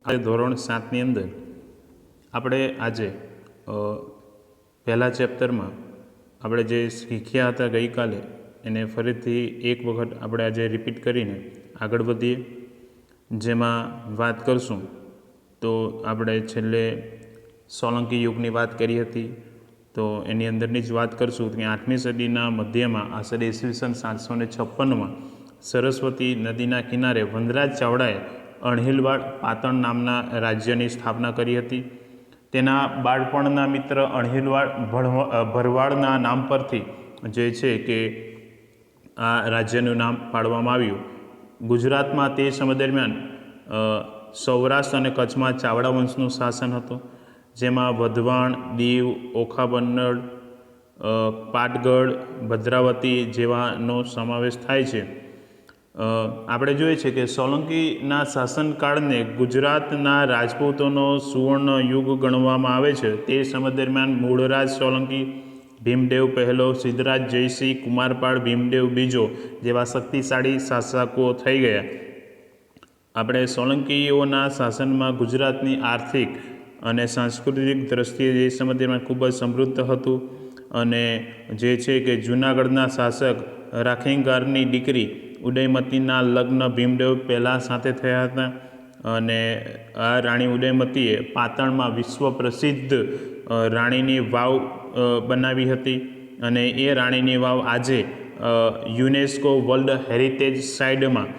આજે ધોરણ 7ની અંદર આપણે આજે પહેલા ચેપ્ટરમાં આપણે જે શીખ્યા હતા ગઈકાલે એને ફરીથી એક વખત આપણે આજે રિપીટ કરીને આગળ વધીએ. જેમાં વાત કરશું તો આપણે છેલ્લે સોલંકી યુગની વાત કરી હતી, તો એની અંદરની જ વાત કરશું કે 8મી સદીના મધ્યમાં આશરે ઈસવીસન 756માં સરસ્વતી નદીના કિનારે વનરાજ ચાવડાએ અણહિલવાડ પાટણ નામના રાજ્યની સ્થાપના કરી હતી. તેના બાળપણના મિત્ર અણહિલવાડ ભરવાડના નામ પરથી જે છે કે આ રાજ્યનું નામ પાડવામાં આવ્યું. ગુજરાતમાં તે સમય દરમિયાન સૌરાષ્ટ્ર અને કચ્છમાં ચાવડા વંશનું શાસન હતું, જેમાં વધવાણ, દીવ, ઓખાબન્નડ, પાટગઢ, ભદ્રાવતી જેવાનો સમાવેશ થાય છે. આપણે જોઈએ છે કે સોલંકીના શાસનકાળને ગુજરાતના રાજપૂતોનો સુવર્ણ યુગ ગણવામાં આવે છે. તે સમય દરમિયાન મૂળરાજ સોલંકી, ભીમદેવ પહેલો, સિદ્ધરાજ જયસિંહ, કુમારપાળ, ભીમદેવ બીજો જેવા શક્તિશાળી શાસકો થઈ ગયા. આપણે સોલંકીઓના શાસનમાં ગુજરાતની આર્થિક અને સાંસ્કૃતિક દ્રષ્ટિએ જે સમય દરમિયાન ખૂબ જ સમૃદ્ધ હતું. અને જે છે કે જૂનાગઢના શાસક રાખીંગારની દીકરી ઉદયમતીના લગ્ન ભીમદેવ પહેલાં સાથે થયા હતા. અને આ રાણી ઉદયમતીએ પાટણમાં વિશ્વ પ્રસિદ્ધ રાણીની વાવ બનાવી હતી. અને એ રાણીની વાવ આજે યુનેસ્કો વર્લ્ડ હેરિટેજ સાઇટમાં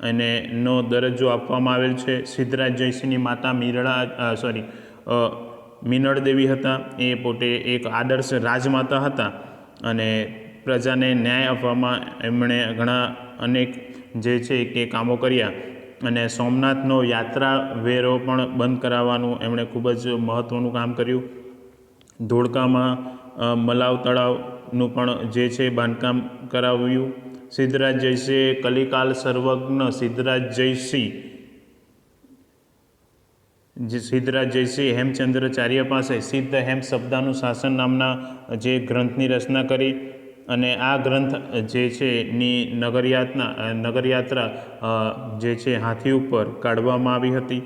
એને નો દરજ્જો આપવામાં આવેલ છે. સિદ્ધરાજ જયસિંહની માતા મીનળ દેવી હતા. એ પોતે એક આદર્શ રાજમાતા હતા અને પ્રજાને ન્યાય આપવામાં એમણે ઘણા અનેક જે છે કે કામો કર્યા. અને સોમનાથનો યાત્રા વેરો પણ બંધ કરાવવાનું એમણે ખૂબ જ મહત્ત્વનું કામ કર્યું. ધોળકામાં મલાવ તળાવનું પણ જે છે બાંધકામ કરાવ્યું. સિદ્ધરાજ જયસિંહે કલિકાલ સર્વજ્ઞ સિદ્ધરાજ જયસિંહ હેમચંદ્રાચાર્ય પાસે સિદ્ધ હેમ શબ્દાનું શાસન નામના જે ગ્રંથની રચના કરી. અને આ ગ્રંથ જે છે ની નગરયાત્રા જે છે હાથી ઉપર કાઢવામાં આવી હતી.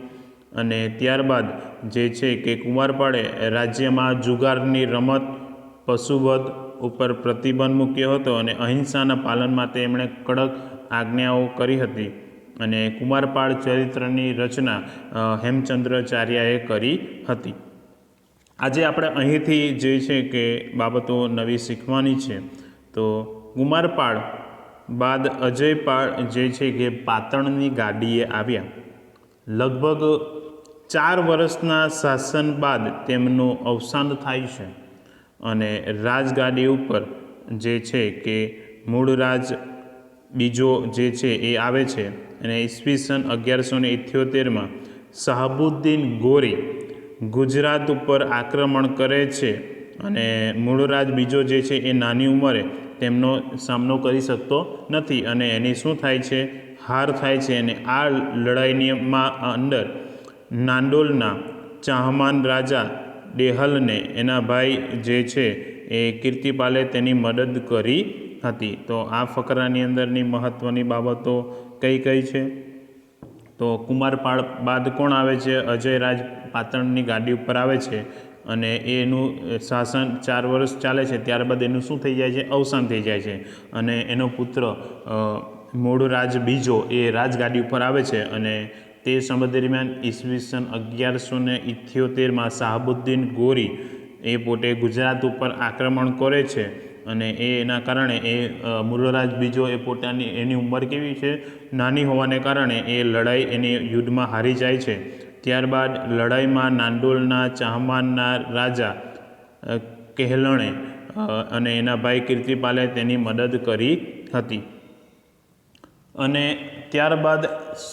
અને ત્યારબાદ જે છે કે કુમારપાળે રાજ્યમાં જુગારની રમત, પશુવધ ઉપર પ્રતિબંધ મૂક્યો હતો અને અહિંસાના પાલન માટે એમણે કડક આજ્ઞાઓ કરી હતી. અને કુમારપાળ ચરિત્રની રચના હેમચંદ્રાચાર્યએ કરી હતી. આજે આપણે અહીંથી જે છે કે બાબતો નવી શીખવાની છે. તો કુમારપાળ બાદ અજયપાળ જે છે કે પાટણની ગાદીએ આવ્યા. લગભગ 4 વર્ષના શાસન બાદ તેમનું અવસાન થાય છે અને રાજગાદી ઉપર જે છે કે મૂળરાજ બીજો જે છે એ આવે છે. અને ઈસવીસન 1178માં શાહબુદ્દીન ગોરી ગુજરાત ઉપર આક્રમણ કરે છે. અને મૂળરાજ બીજો જે છે એ નાની ઉંમરે તેમનો સામનો કરી શકતો નથી અને એની શું થાય છે, હાર થાય છે. અને આ લડાઈમાં અંદર નાંદોલના ચાહમાન રાજા દેહલને એના ભાઈ જે છે એ કીર્તિપાલે તેની મદદ કરી હતી. તો આ ફકરાની અંદરની મહત્ત્વની બાબતો કઈ કઈ છે? તો કુમારપાળ બાદ કોણ આવે છે? અજયરાજ પાટણની ગાદી ઉપર આવે છે અને એનું શાસન 4 વર્ષ ચાલે છે. ત્યારબાદ એનું શું થઈ જાય છે? અવસાન થઈ જાય છે. અને એનો પુત્ર મૂળરાજ બીજો એ રાજગાદી ઉપર આવે છે. અને તે સમય દરમિયાન ઈસવીસન 1178માં શાહબુદ્દીન ગોરી એ પોતે ગુજરાત ઉપર આક્રમણ કરે છે. અને એના કારણે એ મૂળરાજ બીજો એ એની ઉંમર કેવી છે? નાની હોવાને કારણે એ લડાઈ એની યુદ્ધમાં હારી જાય છે. ત્યારબાદ લડાઈમાં નાંદોલના ચાહમાનના રાજા કેહલણે અને એના ભાઈ કીર્તિપાલે તેની મદદ કરી હતી. અને ત્યારબાદ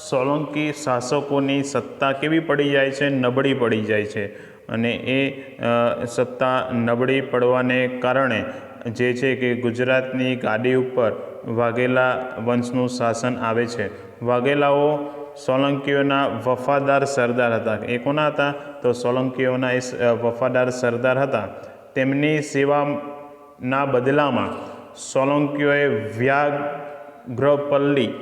સોલંકી શાસકોની સત્તા કેવી પડી જાય છે? નબળી પડી જાય છે. અને એ સત્તા નબળી પડવાને કારણે જે છે કે ગુજરાતની ગાદી ઉપર વાઘેલા વંશનું શાસન આવે છે. વાઘેલાઓ સોલંકીઓના વફાદાર સરદાર હતા. એ કોના હતા? તો સોલંકીઓના એ વફાદાર સરદાર હતા. તેમની સેવાના બદલામાં સોલંકીઓએ વ્યાઘ્રપલ્લી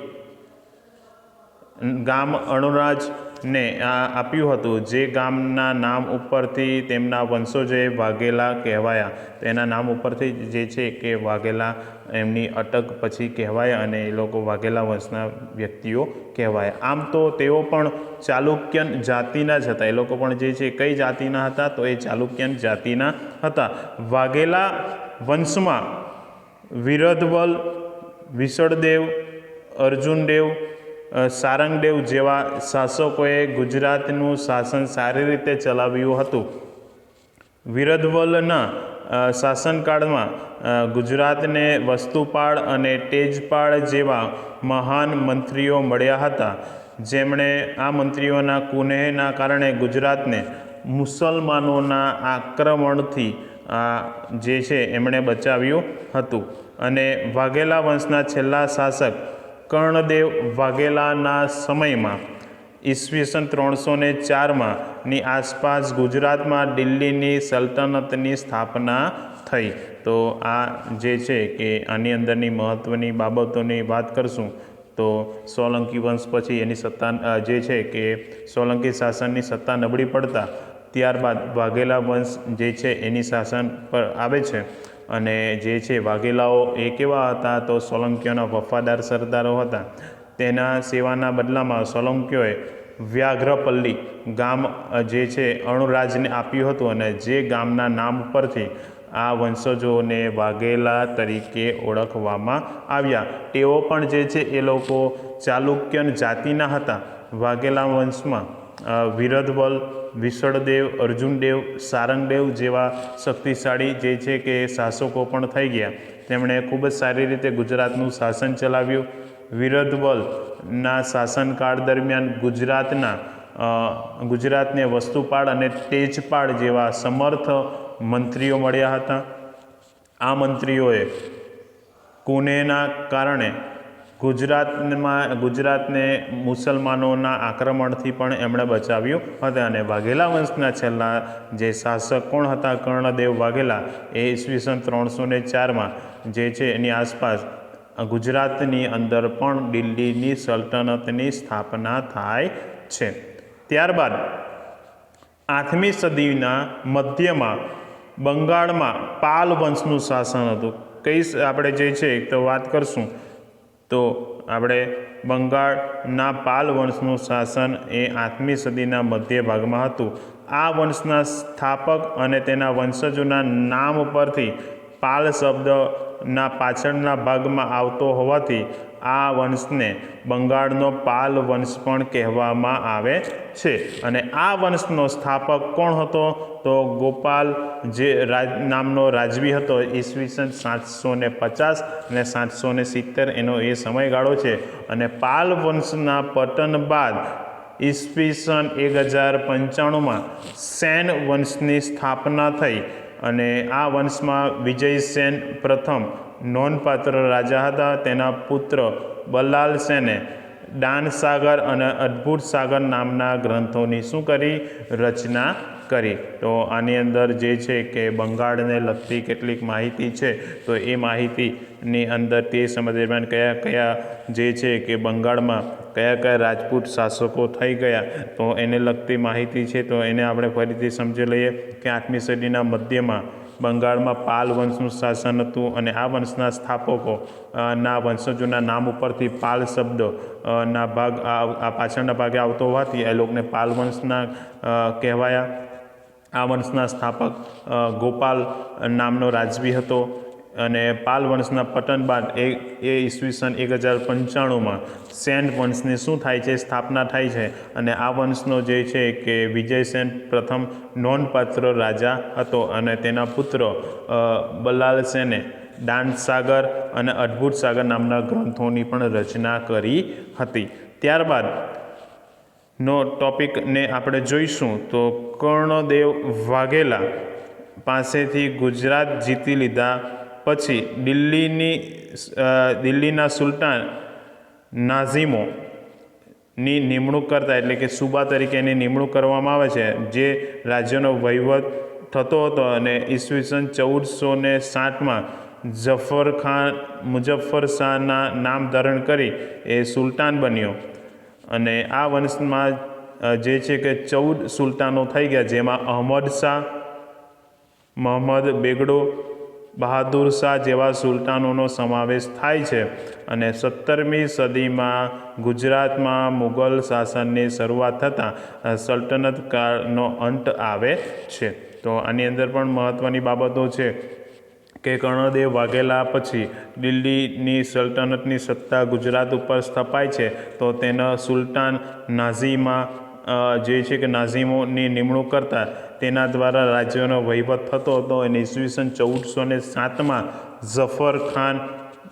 ગામ અણુરાજ ને આપ્યું હતું, જે ગામના નામ ઉપરથી તેમના વંશજોએ વાઘેલા કહેવાયા. તો એના નામ ઉપરથી જે છે કે વાઘેલા એમની અટક પછી કહેવાયા અને એ લોકો વાઘેલા વંશના વ્યક્તિઓ કહેવાયા. આમ તો તેઓ પણ ચાલુક્યન જાતિના જ હતા. એ લોકો પણ જે છે કઈ જાતિના હતા? તો એ ચાલુક્યન જાતિના હતા. વાઘેલા વંશમાં વિરધવલ, વિસળદેવ, અર્જુનદેવ, સારંગદેવ જેવા શાસકોએ ગુજરાતનું શાસન સારી રીતે ચલાવ્યું હતું. વિરધવલના શાસનકાળમાં ગુજરાતને વસ્તુપાળ અને તેજપાળ જેવા મહાન મંત્રીઓ મળ્યા હતા, જેમણે આ મંત્રીઓના કુનેહના કારણે ગુજરાતને મુસલમાનોના આક્રમણથી જે છે એમણે બચાવ્યું હતું. અને વાઘેલા વંશના છેલ્લા શાસક કર્ણદેવ વાઘેલાના સમયમાં ઈસવીસન 304 ની આસપાસ ગુજરાતમાં દિલ્હીની સલ્તનતની સ્થાપના થઈ. તો આ જે છે કે આની અંદરની મહત્ત્વની બાબતોની વાત કરશું તો સોલંકી વંશ પછી એની સત્તા જે છે કે સોલંકી શાસનની સત્તા નબળી પડતા ત્યારબાદ વાઘેલા વંશ જે છે એની શાસન પર આવે છે. અને જે છે વાઘેલાઓ એ કેવા હતા? તો સોલંકીઓના વફાદાર સરદારો હતા. તેના સેવાના બદલામાં સોલંકીઓએ વ્યાઘ્રપલ્લી ગામ જે છે અણુરાજને આપ્યું હતું અને જે ગામના નામ પરથી આ વંશજોને વાઘેલા તરીકે ઓળખવામાં આવ્યા. તેઓ પણ જે છે એ લોકો ચાલુક્યન જાતિના હતા. વાઘેલા વંશમાં વિરધવલ, વિસળદેવ, અર્જુનદેવ, સારંગદેવ જેવા શક્તિશાળી જે છે કે શાસકો પણ થઈ ગયા. તેમણે ખૂબ જ સારી રીતે ગુજરાતનું શાસન ચલાવ્યું. વિરધવલના શાસનકાળ દરમિયાન ગુજરાતને વસ્તુપાળ અને તેજપાળ જેવા સમર્થ મંત્રીઓ મળ્યા હતા. આ મંત્રીઓએ કુનેહના કારણે ગુજરાતને મુસલમાનોના આક્રમણથી પણ એમણે બચાવ્યું હતું. અને વાઘેલા વંશના છેલ્લા જે શાસક કોણ હતા? કર્ણદેવ વાઘેલા. એ ઈસવીસન 304 જે છે એની આસપાસ ગુજરાતની અંદર પણ દિલ્હીની સલ્તનતની સ્થાપના થાય છે. ત્યારબાદ 8મી સદીના મધ્યમાં બંગાળમાં પાલ વંશનું શાસન હતું. આપણે જે છે તો વાત કરશું તો આપણે બંગાળના પાલ વંશનું શાસન એ 8મી સદીના મધ્ય ભાગમાં હતું. આ વંશના સ્થાપક અને તેના વંશજોના નામ પરથી પાલ શબ્દના પાછળના ભાગમાં આવતો હોવાથી આ વંશને બંગાળનો પાલ વંશ પણ કહેવામાં આવે છે. અને આ વંશનો સ્થાપક કોણ હતો? તો ગોપાલ જે નામનો રાજવી હતો. ઈસવીસન 750 અને 770 એનો એ સમયગાળો છે. અને પાલ વંશના પતન બાદ ઈસવીસન 1095 સેન વંશની સ્થાપના થઈ. અને આ વંશમાં વિજયસેન પ્રથમ નોંધપાત્ર રાજા હતા. તેના પુત્ર બલ્લાલ સેને દાનસાગર અને અદ્ભુત સાગર નામના ગ્રંથોની શું કરી? રચના કરી. તો આની અંદર જે છે કે બંગાળને લગતી કેટલીક માહિતી છે. તો એ માહિતીની અંદર તે સમય દરમિયાન કયા કયા જે છે કે બંગાળમાં કયા કયા રાજપૂત શાસકો થઈ ગયા તો એને લગતી માહિતી છે. તો એને આપણે ફરીથી સમજી લઈએ કે 8મી સદીના મધ્યમાં બંગાળમાં પાલ વંશનું શાસન હતું. અને આ વંશના સ્થાપકો ના વંશજોના નામ ઉપરથી પાલ શબ્દ ના ભાગ આ પાછળના ભાગે આવતો હોવાથી એ લોકોને પાલ વંશના કહેવાયા. આ વંશના સ્થાપક ગોપાલ નામનો રાજવી હતો. અને પાલ વંશના પતન બાદ એ ઈસવીસન 1095 સેન વંશની શું થાય છે? સ્થાપના થાય છે. અને આ વંશનો જે છે કે વિજયસેન પ્રથમ નોંધપાત્ર રાજા હતો. અને તેના પુત્ર બલ્લાલ સેને દાનસાગર અને અદ્ભુત સાગર નામના ગ્રંથોની પણ રચના કરી હતી. ત્યારબાદ નો ટોપિકને આપણે જોઈશું તો કર્ણદેવ વાઘેલા પાસેથી ગુજરાત જીતી લીધા પછી દિલ્હીના સુલતાન નાઝિમોની નિમણૂક કરતા, એટલે કે સુબા તરીકે એની નિમણૂક કરવામાં આવે છે, જે રાજ્યનો વહીવટ થતો હતો. અને ઈસવીસન 1460 મુઝફ્ફર શાહના નામ ધારણ કરી એ સુલતાન બન્યો. અને આ વંશમાં જે છે કે 14 સુલતાનો થઈ ગયા, જેમાં અહમદ શાહ, મહમ્મદ બેગડો, બહાદુર શાહ જેવા સુલતાનોનો સમાવેશ થાય છે. અને 17મી સદીમાં ગુજરાતમાં મુગલ શાસનની શરૂઆત થતાં સલ્તનત કાળનો અંત આવે છે. તો આની અંદર પણ મહત્ત્વની બાબતો છે કે કર્ણદેવ વાઘેલા પછી દિલ્હીની સલ્તનતની સત્તા ગુજરાત ઉપર સ્થપાય છે, તો તેના સુલતાન નાઝીમા જે છે કે નાઝીમોની નિમણૂક કરતા તેના દ્વારા રાજ્યનો વહીવટ થતો હતો. અને ઈસવીસન 1407માં ઝફર ખાન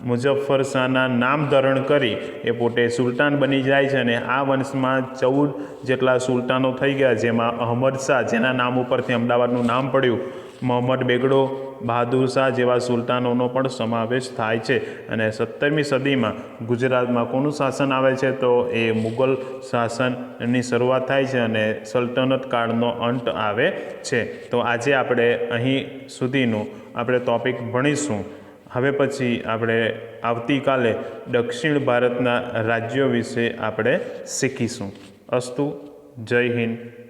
મુઝફ્ફર શાહના નામ ધારણ કરી એ પોતે સુલતાન બની જાય છે. અને આ વંશમાં 14 જેટલા સુલતાનો થઈ ગયા, જેમાં અહમદ શાહ, જેના નામ ઉપરથી અમદાવાદનું નામ પડ્યું, મહમ્મદ બેગડો, બહાદુર શાહ જેવા સુલતાનોનો પણ સમાવેશ થાય છે. અને 17મી સદીમાં ગુજરાતમાં કોનું શાસન આવે છે? તો એ મુગલ શાસનની શરૂઆત થાય છે અને સલ્તનત કાળનો અંત આવે છે. તો આજે આપણે અહીં સુધીનું આપણે ટૉપિક ભણીશું. હવે પછી આપણે આવતીકાલે દક્ષિણ ભારતના રાજ્યો વિશે આપણે શીખીશું. અસ્તુ. જય હિન્દ.